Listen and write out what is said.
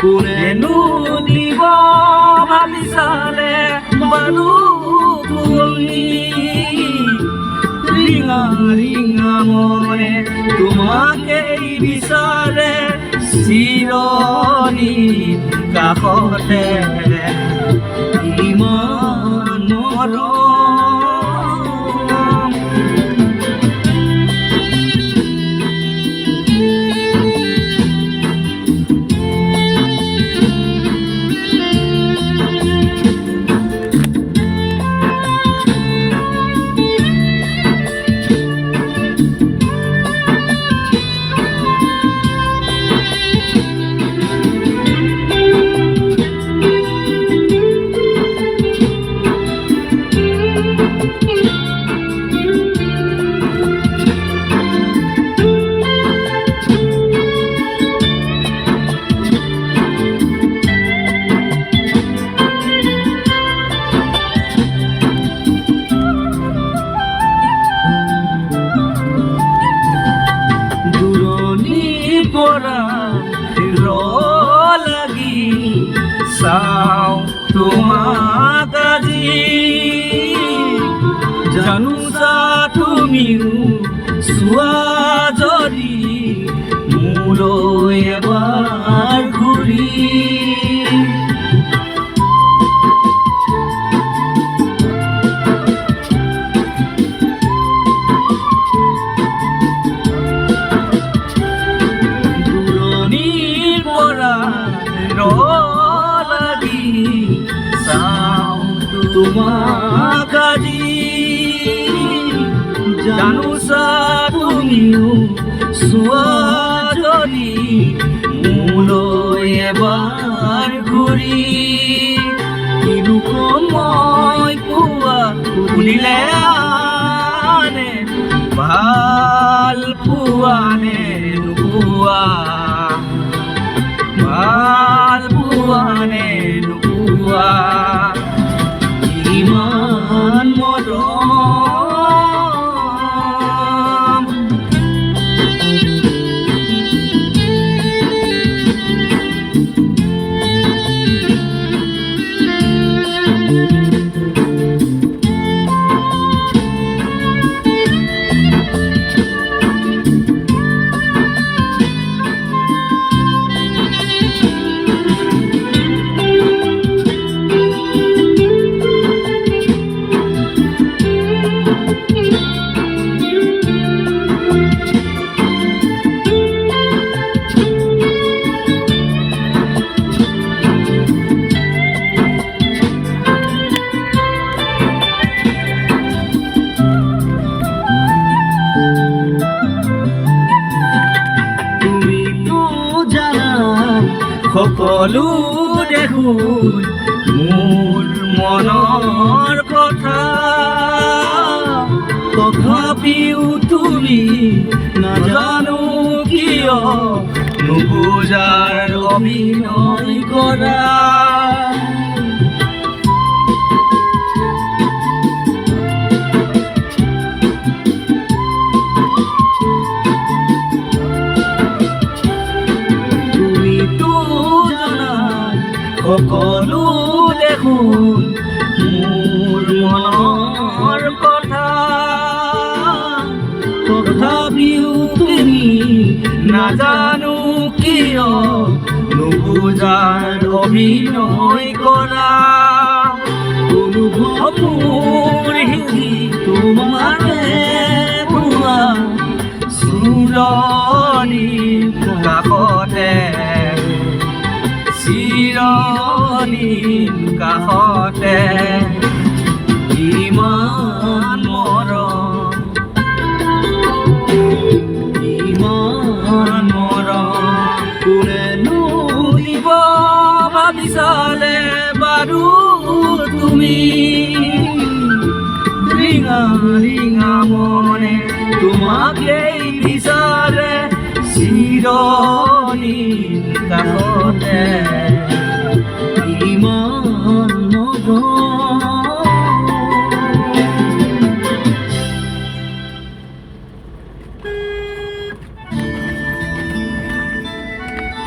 কোনেনো দিব ভাবি চালে বাৰু তুমি ৰিঙা ৰিঙা মনে তোমাকেই বিচাৰে চিৰণি কাষতে ইমান মৰম লাগি চাও তোমাক আজি জানোচা তুমিও চোৱা যদি মোলৈ এবাৰ ঘূৰি লাগি চাও তোমাক আজি জানোচা তুমিও চোৱা যদি মোলৈ এবাৰ ঘূৰি কিনো সময় পোৱা শুনিলে আনে ভাল পোৱা নে নোপোৱা ভাল পোৱা নে নোপোৱা ইমান মৰম সকলো দেখোন মোৰ মনৰ কথা তথাপিও তুমি নাজানো কিয় নুবুজাৰ অভিনয় কৰা সকলো দেখোন মোৰ মনৰ কথা তথাপিও তুমি নাজানো কিয় নুবুজাৰ অভিনয় কৰা অনুভৱ মোৰ হিন্দি তোমাৰে পোৱা চিৰণি কাষতে চিৰণি কাষতে ইমান মৰম ইমান মৰম কোনেনো দিব ভাবি চালে বাৰু তুমি ৰিঙা ৰিঙা মনে তোমাকেই বিচাৰে চিৰণি কাষতে